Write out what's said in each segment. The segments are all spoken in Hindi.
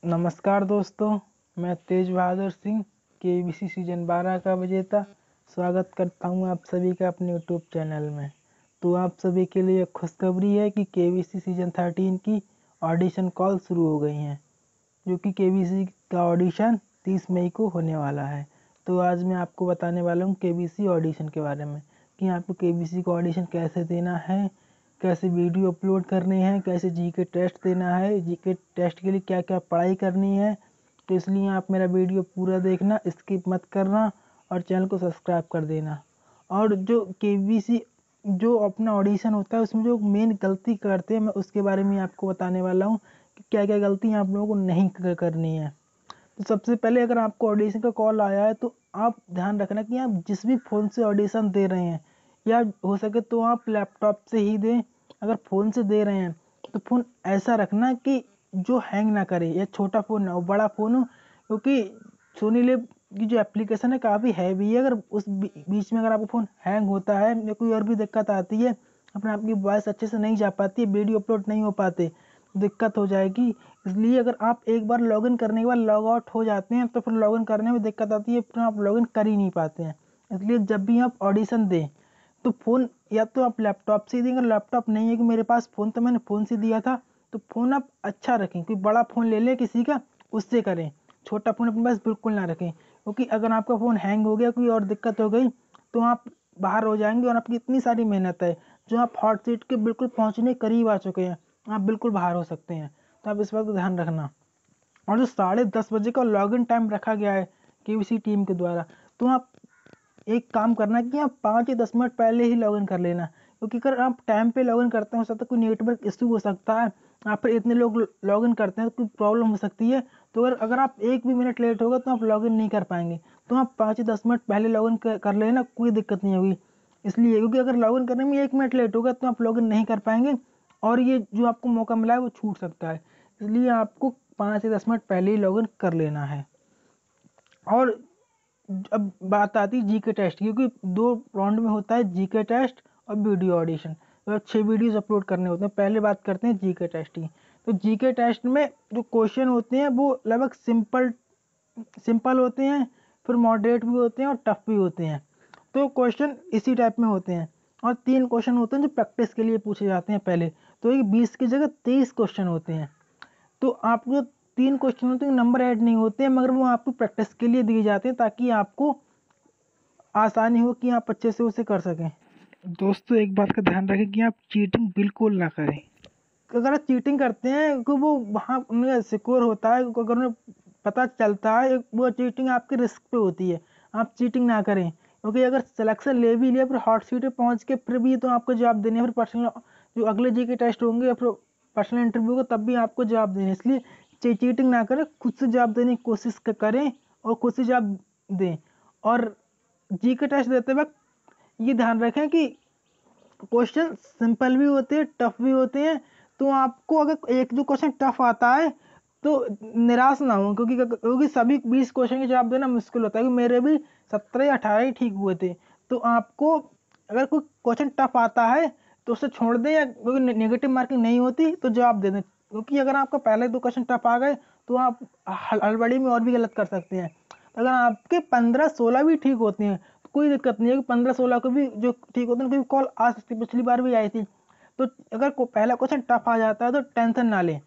नमस्कार दोस्तों, मैं तेज बहादुर सिंह केबीसी सीजन 12 का विजेता स्वागत करता हूं आप सभी का अपने यूट्यूब चैनल में। तो आप सभी के लिए खुशखबरी है कि केबीसी सीजन 13 की ऑडिशन कॉल शुरू हो गई हैं, जो कि केबीसी का ऑडिशन 30 मई को होने वाला है। तो आज मैं आपको बताने वाला हूं केबीसी ऑडिशन के बारे में कि आपको केबीसी का ऑडिशन कैसे देना है, कैसे वीडियो अपलोड करने हैं, कैसे जीके टेस्ट देना है, जीके टेस्ट के लिए क्या क्या पढ़ाई करनी है। तो इसलिए आप मेरा वीडियो पूरा देखना, स्किप मत करना और चैनल को सब्सक्राइब कर देना। और जो केबीसी जो अपना ऑडिशन होता है उसमें जो मेन गलती करते हैं मैं उसके बारे में आपको बताने वाला हूँ कि क्या क्या गलतियाँ आप लोगों को नहीं करनी है। तो सबसे पहले अगर आपको ऑडिशन का कॉल आया है तो आप ध्यान रखना कि आप जिस भी फ़ोन से ऑडिशन दे रहे हैं या हो सके तो आप लैपटॉप से ही दें। अगर फ़ोन से दे रहे हैं तो फ़ोन ऐसा रखना कि जो हैंग ना करे, या छोटा फ़ोन ना हो बड़ा फ़ोन हो, क्योंकि सोनी लिव की जो एप्लीकेशन है काफ़ी हैवी है। अगर उस बीच में अगर आपका फ़ोन हैंग होता है या कोई और भी दिक्कत आती है, अपने आपकी वॉइस अच्छे से नहीं जा पाती है, वीडियो अपलोड नहीं हो पाते, दिक्कत हो जाएगी। इसलिए अगर आप एक बार लॉगिन करने के बाद लॉग आउट हो जाते हैं तो फिर लॉगिन करने में दिक्कत आती है, फिर आप लॉगिन कर ही नहीं पाते हैं। इसलिए जब भी आप ऑडिशन दें तो फ़ोन या तो आप लैपटॉप से दें। अगर लैपटॉप नहीं है कि मेरे पास फ़ोन तो मैंने फ़ोन से दिया था, तो फ़ोन आप अच्छा रखें, कोई बड़ा फ़ोन ले लें किसी का, उससे करें। छोटा फ़ोन अपने पास बिल्कुल ना रखें, क्योंकि अगर आपका फ़ोन हैंग हो गया, कोई और दिक्कत हो गई तो आप बाहर हो जाएंगे और आपकी इतनी सारी मेहनत है, जो आप हॉट सीट के बिल्कुल पहुंचने करीब आ चुके हैं, आप बिल्कुल बाहर हो सकते हैं। तो आप इस बात का ध्यान रखना। और जो 10:30 बजे का लॉगिन टाइम रखा गया है केबीसी टीम के द्वारा, तो आप एक काम करना कि आप 5 या 10 मिनट पहले ही लॉगिन कर लेना, क्योंकि अगर आप टाइम पे लॉगिन करते हैं हो सकता है कोई नेटवर्क इशू हो सकता है, आप फिर इतने लोग लॉगिन करते हैं तो कोई प्रॉब्लम हो सकती है। तो अगर आप एक भी मिनट लेट होगा तो आप लॉगिन नहीं कर पाएंगे। तो आप 5 या 10 मिनट पहले लॉगिन कर लेना, कोई दिक्कत नहीं होगी। इसलिए क्योंकि अगर लॉगिन करने में 1 मिनट लेट होगा तो आप लॉगिन नहीं कर पाएंगे और ये जो आपको मौका मिला है वो छूट सकता है। इसलिए आपको 5 या 10 मिनट पहले ही लॉगिन कर लेना है। और अब बात आती है जीके टेस्ट, क्योंकि 2 राउंड में होता है जीके टेस्ट और वीडियो ऑडिशन। तो 6 वीडियोस अपलोड करने होते हैं। पहले बात करते हैं जीके टेस्ट की। तो जीके टेस्ट में जो क्वेश्चन होते हैं वो लगभग सिंपल होते हैं, फिर मॉडरेट भी होते हैं और टफ भी होते हैं। तो क्वेश्चन इसी टाइप में होते हैं। और 3 क्वेश्चन होते हैं जो प्रैक्टिस के लिए पूछे जाते हैं पहले। तो ये 20 की जगह 23 क्वेश्चन होते हैं। तो आपको 3 क्वेश्चन होते हैं, नंबर ऐड नहीं होते हैं, मगर वो आपको प्रैक्टिस के लिए दिए जाते हैं ताकि आपको आसानी हो कि आप अच्छे से उसे कर सकें। दोस्तों, एक बात का ध्यान रखें कि आप चीटिंग बिल्कुल ना करें। अगर आप चीटिंग करते हैं तो वो वहाँ उनका सिक्योर होता है, अगर उन्हें पता चलता है वो चीटिंग आपके रिस्क पे होती है। आप चीटिंग ना करें, क्योंकि अगर सिलेक्शन ले भी लिया फिर हॉट सीट पे पहुँच के फिर भी तो आपको जवाब देने, फिर पर्सनल जो अगले जी के टेस्ट होंगे या फिर पर्सनल इंटरव्यू को तब भी आपको जवाब देने। इसलिए चीटिंग ना करें, खुद से जवाब देने की कोशिश करें और खुद से जवाब दें। और जी के टेस्ट देते वक्त ये ध्यान रखें कि क्वेश्चन सिंपल भी होते हैं, टफ भी होते हैं। तो आपको अगर एक जो क्वेश्चन टफ आता है तो निराश ना हो, क्योंकि सभी 20 क्वेश्चन के जवाब देना मुश्किल होता है, क्योंकि मेरे भी 17 या 18 ही ठीक हुए थे। तो आपको अगर कोई क्वेश्चन टफ आता है तो उसे छोड़ दें, या क्योंकि नेगेटिव मार्किंग नहीं होती तो जवाब दे दें, क्योंकि अगर आपका पहले 2 क्वेश्चन टफ आ गए तो आप हड़बड़ी में और भी गलत कर सकते हैं। तो अगर आपके 15-16 भी ठीक होते हैं तो कोई दिक्कत नहीं है, कि 15-16 को भी जो ठीक होते हैं उनकी कॉल आ सकती है, पिछली बार भी आई थी। तो अगर पहला क्वेश्चन टफ आ जाता है तो टेंशन ना लें,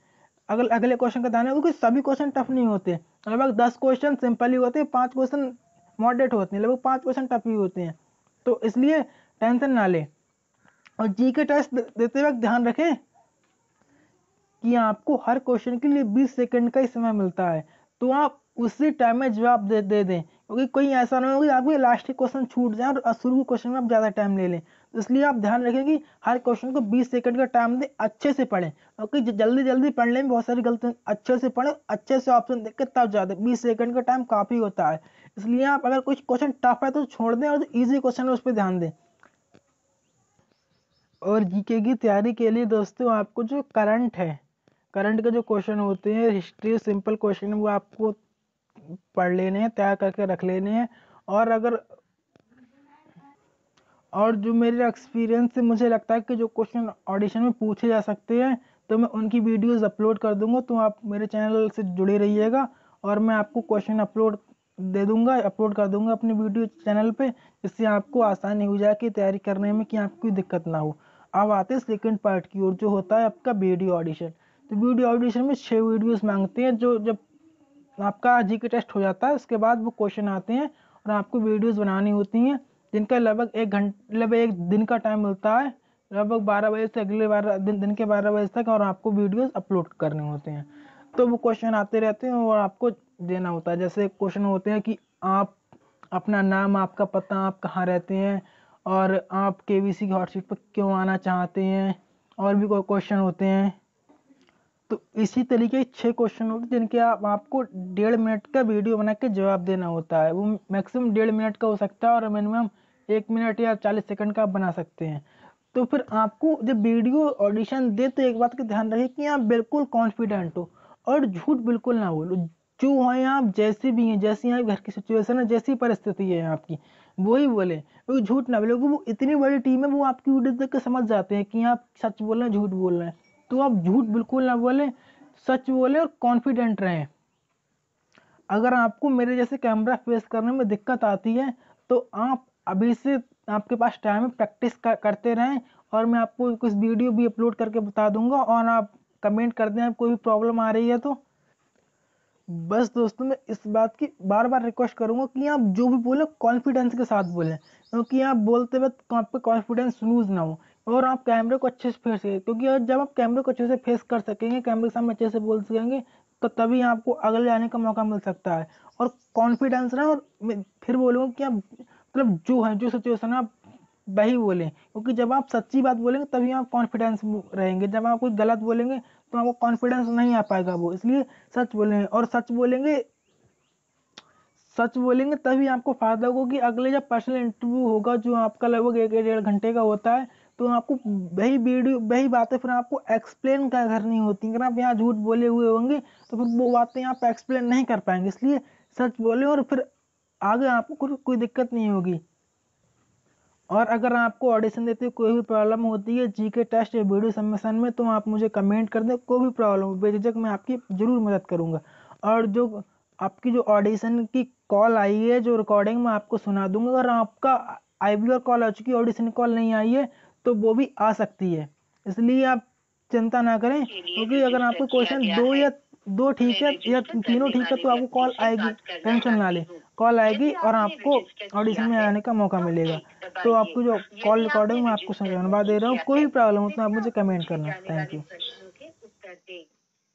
अगले अगले क्वेश्चन का ध्यान है, क्योंकि सभी क्वेश्चन टफ नहीं होते। लगभग 10 क्वेश्चन सिंपल ही होते हैं, 5 क्वेश्चन मॉडरेट होते हैं, लगभग 5 क्वेश्चन टफ ही होते हैं। तो इसलिए टेंशन ना लें। और जी के टेस्ट देते वक्त ध्यान रखें कि आपको हर क्वेश्चन के लिए 20 सेकंड का ही समय मिलता है, तो आप उसी टाइम में जवाब दे दें, क्योंकि कोई ऐसा ना हो कि आपके लास्ट के क्वेश्चन छूट जाए और शुरू के क्वेश्चन में आप ज़्यादा टाइम ले लें। तो इसलिए आप ध्यान रखें कि हर क्वेश्चन को 20 सेकंड का टाइम दें, अच्छे से पढ़ें, क्योंकि जल्दी जल्दी पढ़ने में बहुत सारी गलती। अच्छे से पढ़ें, अच्छे से ऑप्शन देख के तब ज़्यादा 20 सेकंड का टाइम काफ़ी होता है। इसलिए आप अगर कुछ क्वेश्चन टफ है तो छोड़ दें और जो ईजी क्वेश्चन है उस पर ध्यान दें। और जीके की तैयारी के लिए दोस्तों आपको जो करंट के जो क्वेश्चन होते हैं, हिस्ट्री सिंपल क्वेश्चन, वो आपको पढ़ लेने हैं, तैयार करके रख लेने हैं। और जो मेरे एक्सपीरियंस से मुझे लगता है कि जो क्वेश्चन ऑडिशन में पूछे जा सकते हैं, तो मैं उनकी वीडियोस अपलोड कर दूंगा, तो आप मेरे चैनल से जुड़े रहिएगा और मैं आपको क्वेश्चन अपलोड कर दूंगा अपने वीडियो चैनल पे, जिससे आपको आसानी हो जाए कि तैयारी करने में, कि आपको कोई दिक्कत ना हो। अब आते हैं सेकंड पार्ट की ओर, जो होता है आपका वीडियो ऑडिशन। तो वीडियो ऑडिशन में 6 वीडियोस मांगते हैं, जो जब आपका जीके टेस्ट हो जाता है उसके बाद वो क्वेश्चन आते हैं और आपको वीडियोस बनानी होती हैं, जिनका लगभग एक दिन का टाइम मिलता है, लगभग 12 बजे से अगले 12 दिन के 12 बजे तक, और आपको वीडियोस अपलोड करने होते हैं। तो वो क्वेश्चन आते रहते हैं और आपको देना होता है। जैसे क्वेश्चन होते हैं कि आप अपना नाम, आपका पता, आप कहाँ रहते हैं, और आप केबीसी की हॉट सीट पर क्यों आना चाहते हैं, और भी कोई क्वेश्चन होते हैं। तो इसी तरीके के 6 क्वेश्चन होते हैं, जिनके आपको 1.5 मिनट का वीडियो बना के जवाब देना होता है। वो मैक्सिमम 1.5 मिनट का हो सकता है और मिनिमम 1 मिनट या 40 सेकंड का आप बना सकते हैं। तो फिर आपको जब वीडियो ऑडिशन दे तो एक बात का ध्यान रखिए कि आप बिल्कुल कॉन्फिडेंट हो और झूठ बिल्कुल ना बोलो। जो है आप जैसे भी हैं, जैसी यहाँ घर की सिचुएशन है, जैसी परिस्थिति है आपकी, वही बोले। वो झूठ ना बोले, वो इतनी बड़ी टीम है, वो आपकी वीडियो देख के समझ जाते हैं कि आप सच बोल रहे हैं, झूठ बोल रहे हैं। तो आप झूठ बिल्कुल ना बोले, सच बोले और कॉन्फिडेंट रहें। अगर आपको मेरे जैसे कैमरा फेस करने में दिक्कत आती है तो आप अभी से, आपके पास टाइम है, प्रैक्टिस करते रहें, और मैं आपको कुछ वीडियो भी अपलोड करके बता दूंगा, और आप कमेंट कर दें कोई भी प्रॉब्लम आ रही है तो। बस दोस्तों, मैं इस बात की बार बार रिक्वेस्ट करूंगा कि आप जो भी बोले कॉन्फिडेंस के साथ बोलें, क्योंकि आप बोलते वक्त आपका कॉन्फिडेंस लूज ना हो, और आप कैमरे को अच्छे से फेस करें। क्योंकि जब आप कैमरे को अच्छे से फेस कर सकेंगे, कैमरे के सामने अच्छे से बोल सकेंगे, तो तभी आपको अगले आने का मौका मिल सकता है। और कॉन्फिडेंस ना, और फिर बोलूँगा कि आप मतलब जो है, जो सिचुएशन है, आप वही बोलें, क्योंकि जब आप सच्ची बात बोलेंगे तभी आप कॉन्फिडेंस रहेंगे। जब आप कुछ गलत बोलेंगे तो आपको कॉन्फिडेंस नहीं आ पाएगा वो। इसलिए सच बोलें, और सच बोलेंगे तभी आपको फायदा होगा। कि अगले जब पर्सनल इंटरव्यू होगा, जो आपका लगभग 1-1.5 घंटे का होता है, तो आपको वही बातें फिर आपको एक्सप्लेन क्या करनी होती है। अगर आप यहाँ झूठ बोले हुए होंगे तो फिर वो बातें आप एक्सप्लेन नहीं कर पाएंगे। इसलिए सच बोले, और फिर आगे आपको कोई दिक्कत नहीं होगी। और अगर आपको ऑडिशन देते हुए कोई भी प्रॉब्लम होती है जीके टेस्ट या वीडियो सबमिशन में, तो आप मुझे कमेंट कर दें। कोई भी प्रॉब्लम हो, बेझिझक मैं आपकी जरूर मदद करूंगा। और जो आपकी जो ऑडिशन की कॉल आई है, जो रिकॉर्डिंग मैं आपको सुना दूंगा। अगर आपका आईवीआर कॉल आ चुकी, ऑडिशन कॉल नहीं आई है, तो वो भी आ सकती है। इसलिए आप चिंता ना करें, क्योंकि अगर आपको क्वेश्चन दो ठीक है या तीनों ठीक है, तो आपको कॉल आएगी। टेंशन ना ले, कॉल आएगी और आपको ऑडिशन में आने का मौका मिलेगा। तो आपको जो कॉल रिकॉर्डिंग मैं आपको सुनवा दे रहा हूँ, कोई भी प्रॉब्लम हो तो आप मुझे कमेंट करना। Thank you. प्रश्नों के उत्तर दें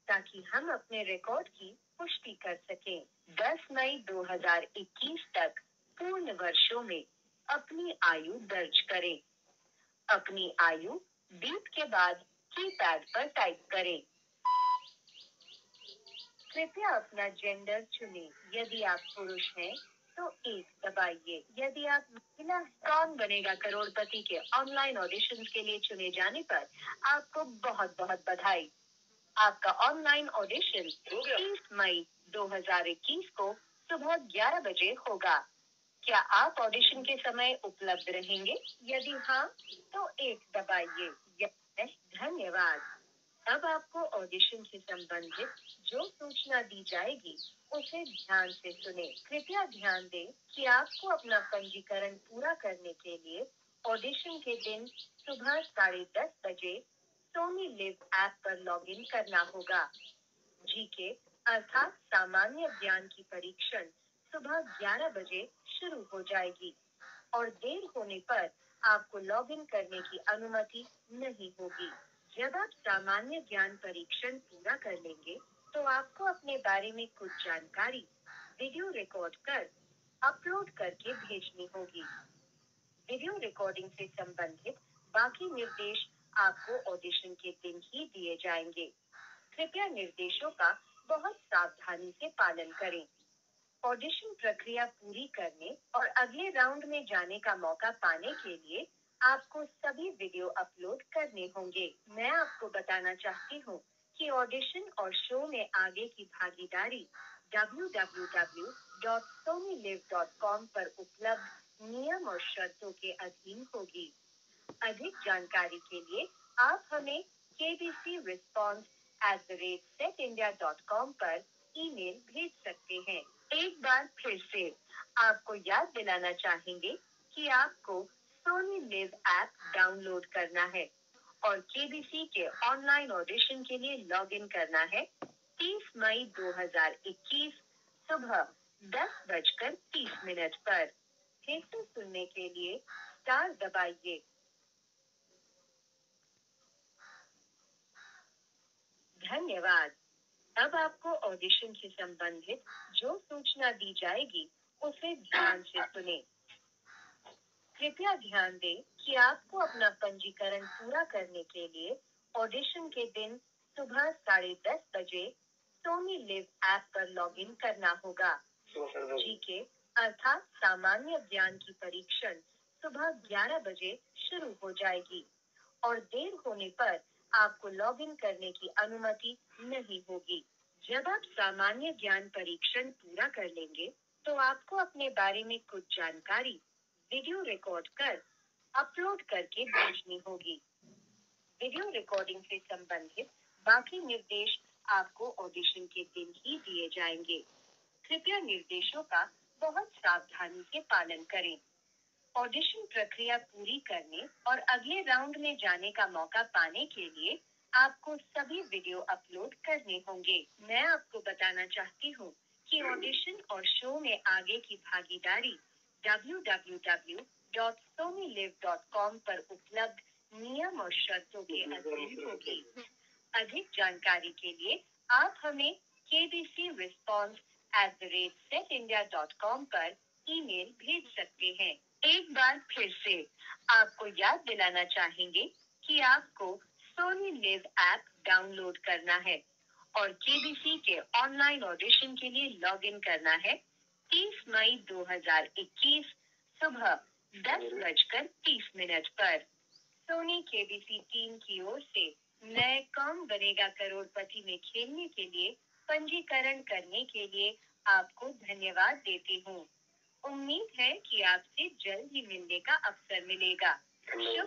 ताकि हम अपने रिकॉर्ड की पुष्टि कर सकें। 10 मई 2021 तक पूर्ण वर्षों में अपनी आयु दर्ज करें। अपनी आयु बीप के बाद कीपैड पर टाइप करें। कृपया अपना जेंडर चुनें। यदि आप पुरुष हैं तो 1 दबाइए। यदि आप महिला, कौन बनेगा करोड़पति के ऑनलाइन ऑडिशन के लिए चुने जाने पर आपको बहुत बहुत बधाई। आपका ऑनलाइन ऑडिशन 30 मई 2021 को सुबह 11 बजे होगा। क्या आप ऑडिशन के समय उपलब्ध रहेंगे? यदि हाँ, तो 1 दबाइए। धन्यवाद। अब आपको ऑडिशन से संबंधित जो सूचना दी जाएगी उसे ध्यान से सुने। कृपया ध्यान दें कि आपको अपना पंजीकरण पूरा करने के लिए ऑडिशन के दिन सुबह 10:30 बजे सोनी लिव ऐप पर लॉगिन करना होगा। जीके अर्थात सामान्य ज्ञान की परीक्षण सुबह 11 बजे शुरू हो जाएगी और देर होने पर आपको लॉगिन करने की अनुमति नहीं होगी। जब आप सामान्य ज्ञान परीक्षण पूरा कर लेंगे तो आपको अपने बारे में कुछ जानकारी वीडियो रिकॉर्ड कर अपलोड करके भेजनी होगी। वीडियो रिकॉर्डिंग से संबंधित बाकी निर्देश आपको ऑडिशन के दिन ही दिए जाएंगे। कृपया निर्देशों का बहुत सावधानी से पालन करें। ऑडिशन प्रक्रिया पूरी करने और अगले राउंड में जाने का मौका पाने के लिए आपको सभी वीडियो अपलोड करने होंगे। मैं आपको बताना चाहती हूँ कि ऑडिशन और शो में आगे की भागीदारी www.sonylive.com पर उपलब्ध नियम और शर्तों के अधीन होगी। अधिक जानकारी के लिए आप हमें kbcresponse@setindia.com पर ईमेल भेज सकते हैं। एक बार फिर से आपको याद दिलाना चाहेंगे कि आपको सोनी लिव ऐप डाउनलोड करना है और केबीसी के ऑनलाइन ऑडिशन के लिए लॉगिन करना है 30 मई 2021 सुबह 10:30 पर। फिर से सुनने के लिए स्टार दबाइए। धन्यवाद। अब आपको ऑडिशन से संबंधित जो सूचना दी जाएगी उसे ध्यान से सुनें। कृपया ध्यान दें कि आपको अपना पंजीकरण पूरा करने के लिए ऑडिशन के दिन सुबह 10:30 बजे सोनी लिव ऐप पर लॉगिन करना होगा। जीके अर्थात सामान्य ज्ञान की परीक्षण सुबह 11 बजे शुरू हो जाएगी और देर होने पर आपको लॉगिन करने की अनुमति नहीं होगी। जब आप सामान्य ज्ञान परीक्षण पूरा कर लेंगे तो आपको अपने बारे में कुछ जानकारी वीडियो रिकॉर्ड कर अपलोड करके भेजनी होगी। वीडियो रिकॉर्डिंग से संबंधित बाकी निर्देश आपको ऑडिशन के दिन ही दिए जाएंगे। कृपया निर्देशों का बहुत सावधानी से पालन करें। ऑडिशन प्रक्रिया पूरी करने और अगले राउंड में जाने का मौका पाने के लिए आपको सभी वीडियो अपलोड करने होंगे। मैं आपको बताना चाहती हूँ कि ऑडिशन और शो में आगे की भागीदारी www.sonyliv.com पर उपलब्ध नियम और शर्तों के अधीन होगी। अधिक जानकारी के लिए आप हमें kbcresponse@setindia.com पर ईमेल भेज सकते हैं। एक बार फिर से आपको याद दिलाना चाहेंगे कि आपको सोनी लिव ऐप डाउनलोड करना है और केबीसी के ऑनलाइन ऑडिशन के लिए लॉगिन करना है 30 मई 2021 सुबह 10:30 पर। सोनी केबीसी टीम की ओर से नए कौन बनेगा करोड़पति में खेलने के लिए पंजीकरण करने के लिए आपको धन्यवाद देती हूँ। उम्मीद है कि आपसे जल्द ही मिलने का अवसर मिलेगा। शुभ